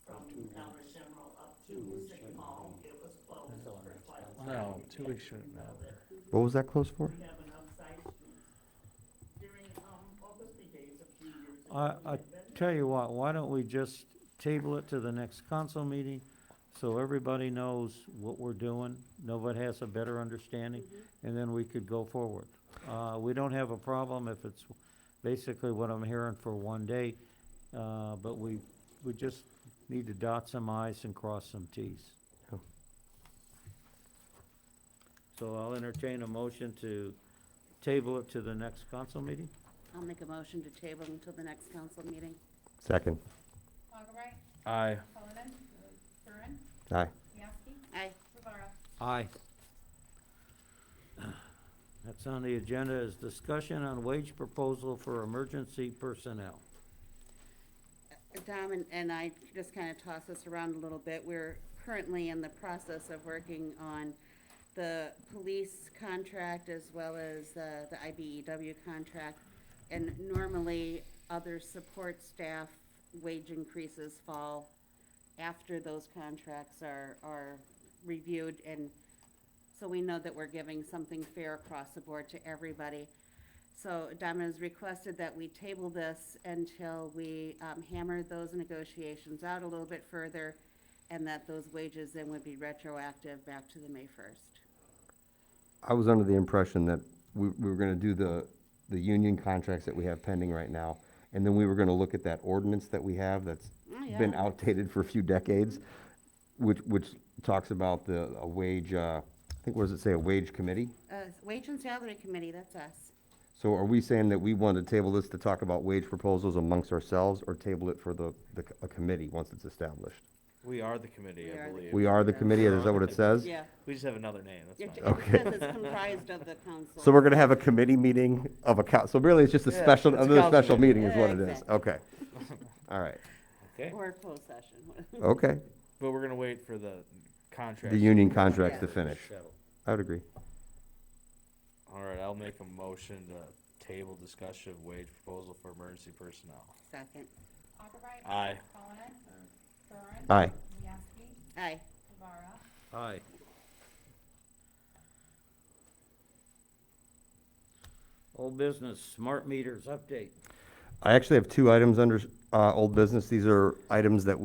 from down to Shimroll up to City Hall, it was closed for quite a while. No, 2 weeks shouldn't matter. What was that closed for? We have enough side streets. During, August days a few years ago. I we had vendors. tell you what, why don't we just table it to the next council meeting, so everybody knows what we're doing, nobody has a better understanding, and then we could go forward. We don't have a problem if it's basically what I'm hearing for one day, but we just need to dot some i's and cross some t's. Oh. So I'll entertain a motion to table it to the next council meeting. I'll make a motion to table until the next council meeting. Second. Augubright. Aye. Cullinan. Curran. Aye. Miyake. Aye. Rivera. Aye. That's on the agenda is discussion on wage proposal for emergency personnel. Dom and I just kind of tossed this around a little bit. We're currently in the process of working on the police contract as well as the IBEW contract. And normally, other support staff wage increases fall after those contracts are reviewed. And so we know that we're giving something fair across the board to everybody. So Dom has requested that we table this until we hammer those negotiations out a little bit further, and that those wages then would be retroactive back to the May 1st. I was under the impression that we were gonna do the union contracts that we have pending right now, and then we were gonna look at that ordinance that we have that's been outdated for a few decades, which talks about a wage, I think, what does it say, a wage committee? Wage and Salary Committee, that's us. So are we saying that we want to table this to talk about wage proposals amongst ourselves, or table it for a committee once it's established? We are the committee, We I are the believe. We are the committee, is that what it says? Yeah. We just have another name, It that's fine. it says it's comprised of the council. So we're gonna have a committee meeting of so really it's just a Yeah, special, it's a another council special meeting. meeting is what it Yeah, is, exactly. okay. All right, Okay, Or a closed session. okay, but we're gonna wait for the contract. the union contracts to Yeah. finish, Settled. I would agree. All right, I'll make a motion to table discussion of wage proposal for emergency personnel. Second. Augubright. Aye. Cullinan. Curran. Aye. Miyake. Aye. Rivera. Aye. Old business, smart meters update. I actually have 2 items under old business. These are items that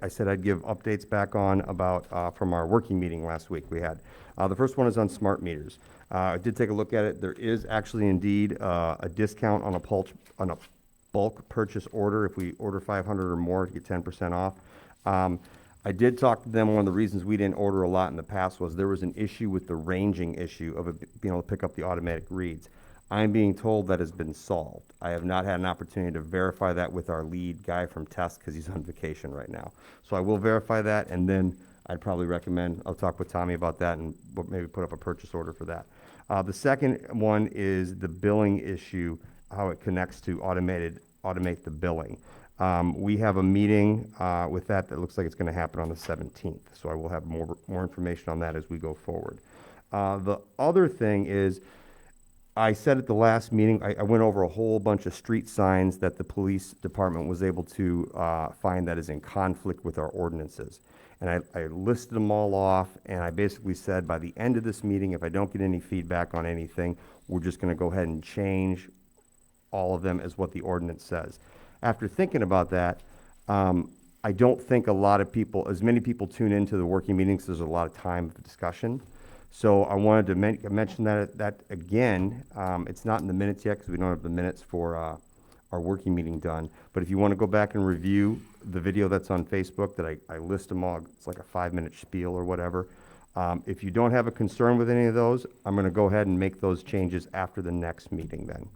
I said I'd give updates back on about from our working meeting last week we had. The first one is on smart meters. I did take a look at it. There is actually indeed a discount on a bulk purchase order. If we order 500 or more, to get 10% off. I did talk to them. One of the reasons we didn't order a lot in the past was there was an issue with the ranging issue of it being able to pick up the automatic reads. I'm being told that has been solved. I have not had an opportunity to verify that with our lead guy from Test because he's on vacation right now. So I will verify that, and then I'd probably recommend, I'll talk with Tommy about that and maybe put up a purchase order for that. The second one is the billing issue, how it connects to automate the billing. We have a meeting with that looks like it's going to happen on the 17th, so I will have more information on that as we go forward. The other thing is, I said at the last meeting, I went over a whole bunch of street signs that the police department was able to find that is in conflict with our ordinances. And I listed them all off, and I basically said, by the end of this meeting, if I don't get any feedback on anything, we're just gonna go ahead and change all of them as what the ordinance says. After thinking about that, I don't think a lot of people, as many people tune into the working meetings, there's a lot of time for discussion. So I wanted to mention that again. It's not in the minutes yet, because we don't have the minutes for our working meeting done. But if you want to go back and review the video that's on Facebook, that I list them all, it's like a 5-minute spiel or whatever. If you don't have a concern with any of those, I'm going to go ahead and make those changes after the next meeting then.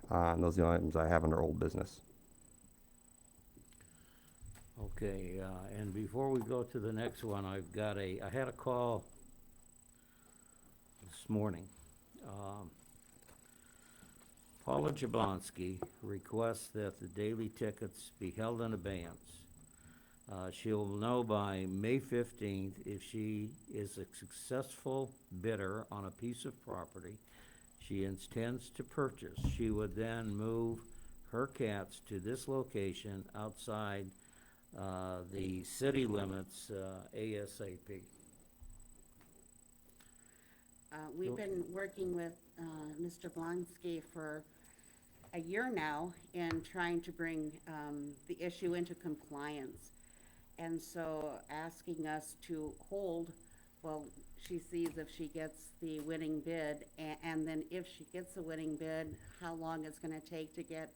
And those are the items I have under old business. Okay, and before we go to the next one, I had a call this morning. Paula Jablonski requests that the daily tickets be held in abeyance. She'll know by May 15th if she is a successful bidder on a piece of property she intends to purchase. She would then move her cats to this location outside the city limits ASAP. We've been working with Mr. Blonsky for a year now in trying to bring the issue into compliance. And so asking us to hold, well, she sees if she gets the winning bid, and then if she gets the winning bid, how long it's gonna take to get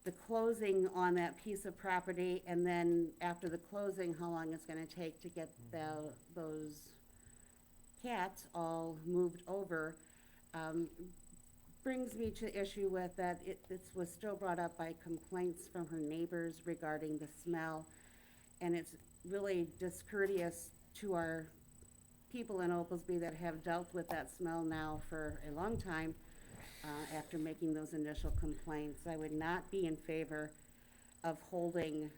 the closing on that piece of property, and then after the closing, how long it's gonna take to get those cats all moved over. Brings me to issue with that it was still brought up by complaints from her neighbors regarding the smell, and it's really discourteous to our people in Oglesby that have dealt with that smell now for a long time. After making those initial complaints, I would not be in favor of holding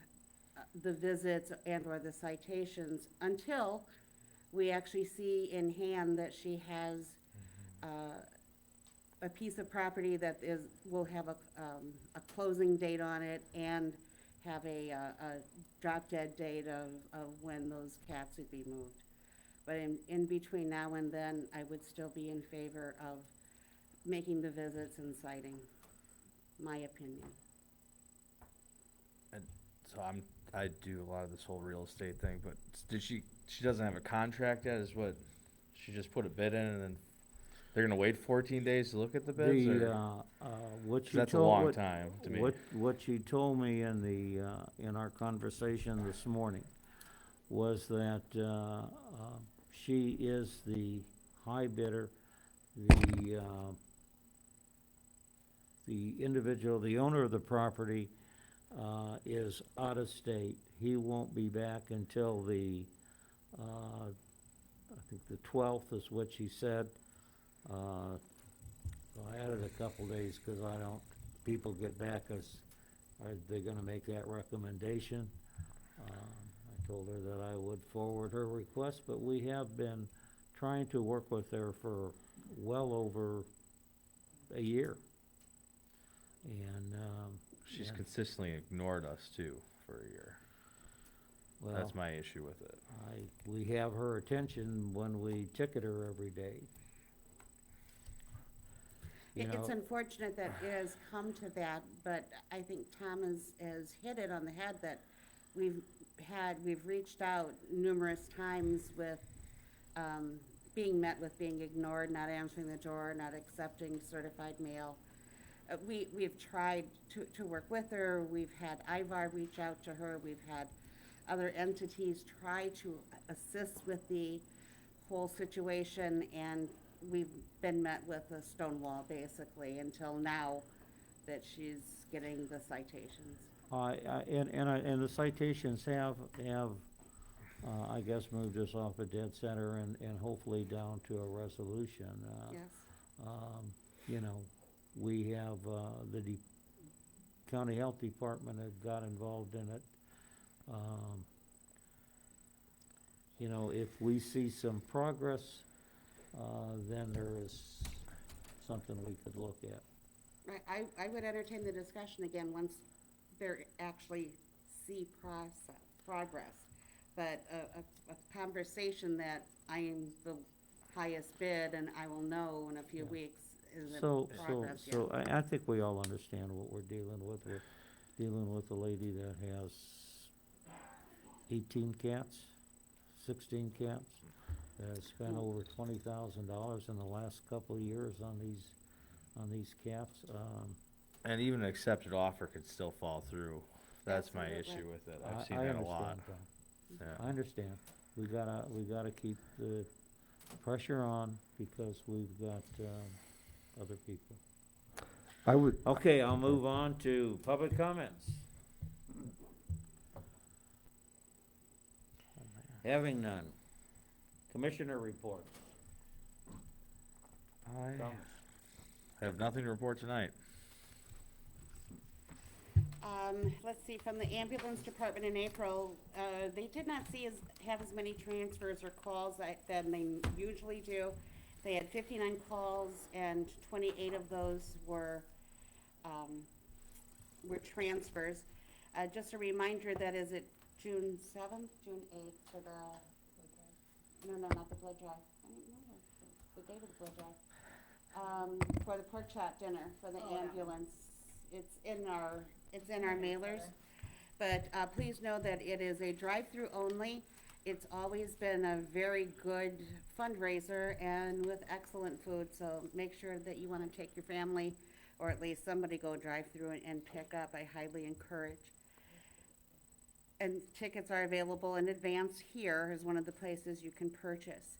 the visits and/or the citations until we actually see in hand that she has a piece of property that will have a closing date on it and have a drop dead date of when those cats would be moved. But in between now and then, I would still be in favor of making the visits and citing, my opinion. And so I do a lot of this whole real estate thing, but she doesn't have a contract yet, is what, she just put a bid in and then they're gonna wait 14 days to look at the bids? What she That's a told- long what- time to me. What she told me in our conversation this morning was that, she is the high bidder. The individual, the owner of the property, is out of state. He won't be back until I think the 12th is what she said. So I added a couple days, cause people get back are they gonna make that recommendation? I told her that I would forward her request, but we have been trying to work with her for well over a year. And, She's consistently ignored us too for a year. well, That's my issue with it. we have her attention when we ticket her every day. You It's know, unfortunate that it has come to that, but I think Tom has hit it on the head that we've reached out numerous times with, being met with being ignored, not answering the door, not accepting certified mail. We've tried to work with her, we've had IVAR reach out to her, we've had other entities try to assist with the whole situation, and we've been met with a stone wall basically until now that she's getting the citations. and the citations have, I guess, moved us off a dead center and hopefully down to a resolution. Yes. You know, we have, the county health department had got involved in it. You know, if we see some progress, then there is something we could look at. I would entertain the discussion again once they're actually see progress. But a conversation that I am the highest bid and I will know in a few weeks isn't progress yet. So I think we all understand what we're dealing with. We're dealing with a lady that has 18 cats, 16 cats, that has spent over $20,000 in the last couple of years on these cats. And even an accepted offer could still fall through. That's my Absolutely. issue with it. I've seen I that a lot. understand, Tom. Yeah. I understand. We gotta keep the pressure on because we've got, other people. I would, Okay, I'll move on to public comments. Having none. Commissioner reports. Thomas. I have nothing to report tonight. Let's see, from the ambulance department in April, they did not have as many transfers or calls than they usually do. They had 59 calls and 28 of those were transfers. Just a reminder that is it June 7th, June 8th for the, no, not the blood drive. I don't know the date of the blood drive. For the pork chop dinner for the ambulance. It's in our mailers. But please know that it is a drive-through only. It's always been a very good fundraiser and with excellent food. So make sure that you want to take your family or at least somebody go drive-through and pick up. I highly encourage. And tickets are available in advance here is one of the places you can purchase.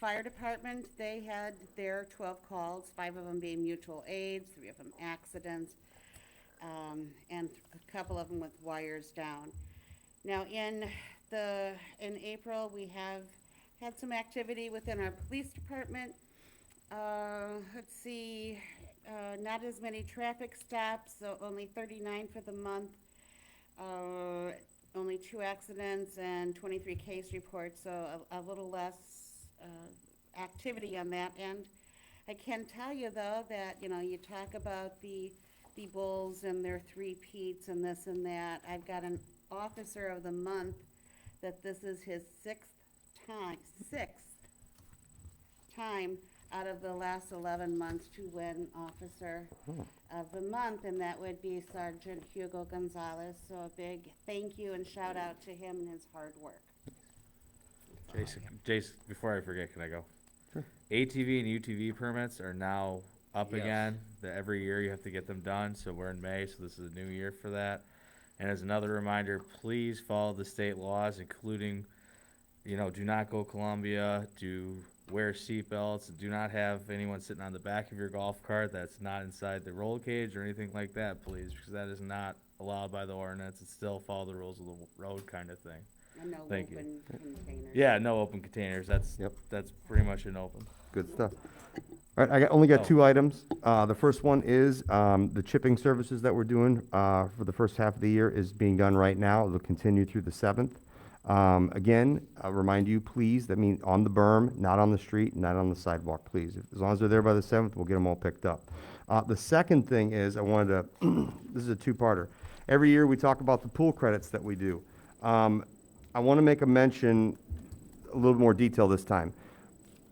Fire department, they had their 12 calls, 5 of them being mutual aids, 3 of them accidents, and a couple of them with wires down. Now in April, we have had some activity within our police department. Let's see, not as many traffic stops, so only 39 for the month. Only 2 accidents and 23 case reports, so a little less activity on that end. I can tell you though that, you talk about the Bulls and their 3-peats and this and that. I've got an officer of the month that this is his 6th time out of the last 11 months to win officer of the month, and that would be Sergeant Hugo Gonzalez. So a big thank you and shout out to him and his hard work. Jason, before I forget, can I go? Sure. ATV and UTV permits are now up Yes. again. Every year you have to get them done, so we're in May, so this is a new year for that. And as another reminder, please follow the state laws, including, do not go Columbia, do wear seatbelts, do not have anyone sitting on the back of your golf cart that's not inside the roll cage or anything like that, please, because that is not allowed by the ordinance. It's still follow the rules of the road kind of thing. And no Thank you. open containers. Yeah, no open containers. That's pretty much an open. good stuff. All right, only got Oh. 2 items. The first one is the chipping services that we're doing for the first half of the year is being done right now. It'll continue through the 7th. Again, I'll remind you, please, that means on the berm, not on the street, not on the sidewalk, please. As long as they're there by the 7th, we'll get them all picked up. The second thing is I wanted to, this is a 2-parter. Every year we talk about the pool credits that we do. I want to make a mention, a little more detail this time.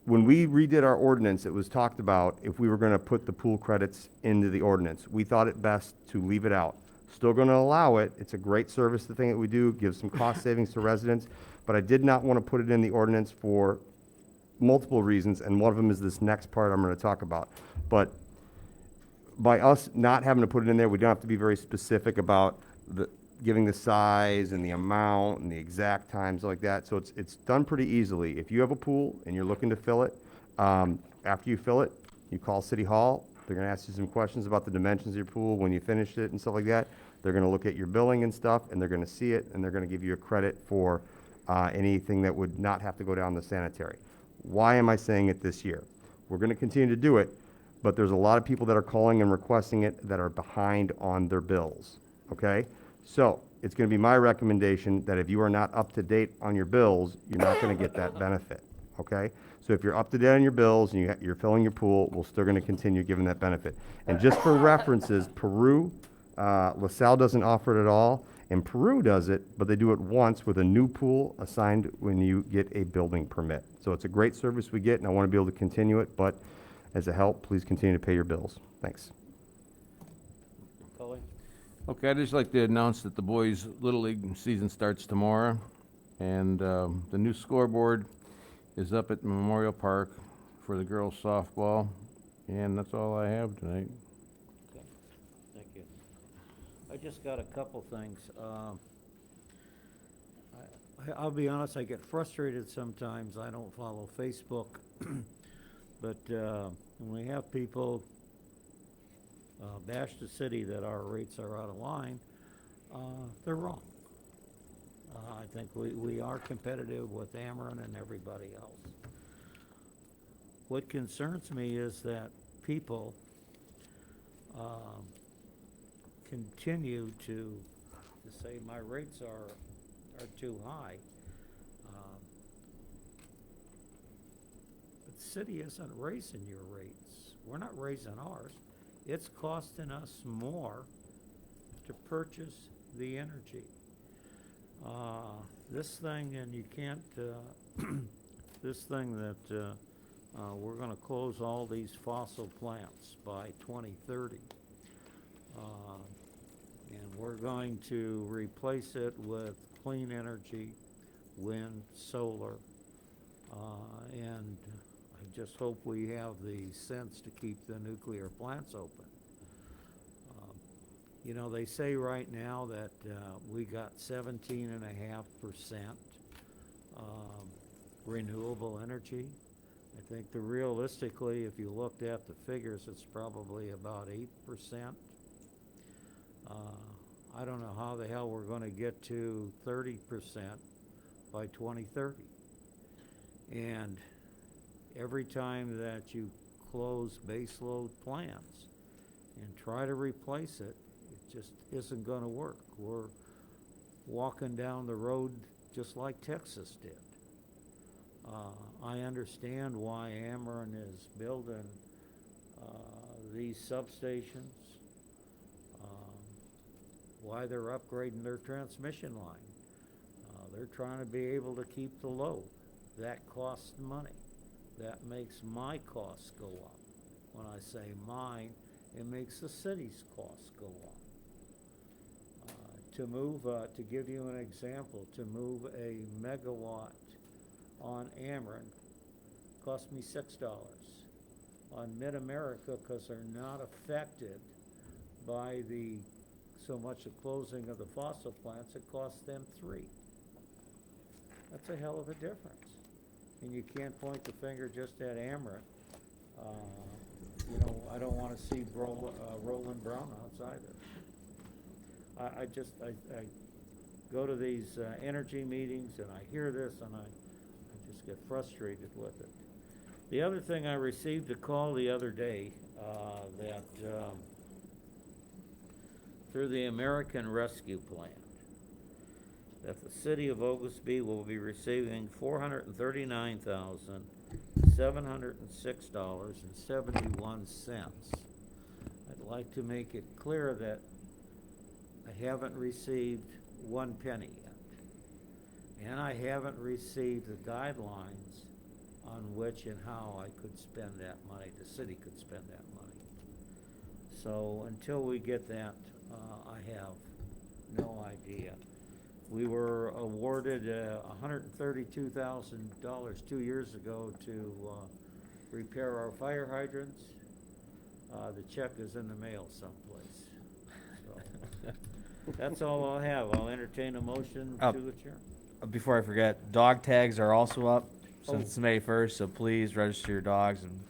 When we redid our ordinance, it was talked about if we were going to put the pool credits into the ordinance. We thought it best to leave it out. Still going to allow it. It's a great service, the thing that we do, gives some cost savings to residents, but I did not want to put it in the ordinance for multiple reasons, and one of them is this next part I'm going to talk about. But by us not having to put it in there, we don't have to be very specific about giving the size and the amount and the exact times like that. So it's done pretty easily. If you have a pool and you're looking to fill it, after you fill it, you call City Hall. They're going to ask you some questions about the dimensions of your pool when you finished it and stuff like that. They're going to look at your billing and stuff, and they're going to see it, and they're going to give you a credit for anything that would not have to go down the sanitary. Why am I saying it this year? We're going to continue to do it, but there's a lot of people that are calling and requesting it that are behind on their bills, okay? So it's going to be my recommendation that if you are not up to date on your bills, you're not going to get that benefit, okay? So if you're up to date on your bills and you're filling your pool, we're still gonna continue giving that benefit. And just for references, Peru, LaSalle doesn't offer it at all, and Peru does it, but they do it once with a new pool assigned when you get a building permit. So it's a great service we get, and I wanna be able to continue it, but as a help, please continue to pay your bills. Thanks. Cully? Okay, I'd just like to announce that the boys' Little League season starts tomorrow, and the new scoreboard is up at Memorial Park for the girls' softball, and that's all I have tonight. Okay, thank you. I just got a couple things. I'll be honest, I get frustrated sometimes. I don't follow Facebook. But when we have people bash the city that our rates are out of line, they're wrong. I think we are competitive with Ameren and everybody else. What concerns me is that people continue to say my rates are too high. But the city isn't raising your rates. We're not raising ours. It's costing us more to purchase the energy. This thing, and you can't, this thing that we're gonna close all these fossil plants by 2030. And we're going to replace it with clean energy, wind, solar, and I just hope we have the sense to keep the nuclear plants open. You know, they say right now that we got 17.5% renewable energy. I think that realistically, if you looked at the figures, it's probably about 8%. I don't know how the hell we're going to get to 30% by 2030. And every time that you close baseload plants and try to replace it, it just isn't going to work. We're walking down the road just like Texas did. I understand why Ameren is building these substations, why they're upgrading their transmission line. They're trying to be able to keep the load. That costs money. That makes my costs go up. When I say mine, it makes the city's costs go up. To move, to give you an example, to move a megawatt on Ameren cost me $6. On Mid-America, because they're not affected by so much the closing of the fossil plants, it costs them $3. That's a hell of a difference. And you can't point the finger just at Ameren. You know, I don't want to see Roland brownouts either. I go to these energy meetings and I hear this and I just get frustrated with it. The other thing, I received a call the other day that through the American Rescue Plan, that the city of Oglesby will be receiving $439,706.71. I'd like to make it clear that I haven't received one penny yet. And I haven't received the guidelines on which and how I could spend that money, the city could spend that money. So until we get that, I have no idea. We were awarded $132,000 2 years ago to repair our fire hydrants. The check is in the mail someplace. So, that's all I'll have. I'll entertain a motion to adjourn. Before I forget, dog tags are also up since it's May 1st, so please register your dogs and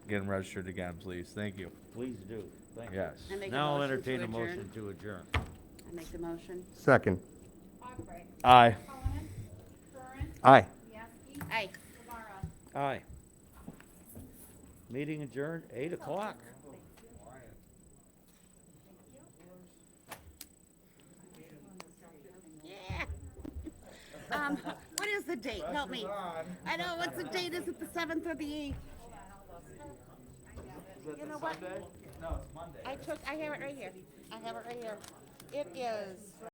get them registered again, please. Thank you. Please do. Thank you. Yes. I make a Now I'll motion entertain to a motion adjourn. to adjourn. I make the motion. Second. Augubright. Aye. Cullinan. Curran. Aye. Yasi. Aye. Rivera. Aye. Meeting adjourned, 8 o'clock. Yeah. What is the date? Help me. I know, what's the date? Is it the 7th or the 8th? You know what? No, it's Monday. I have it right here. I have it right here. It is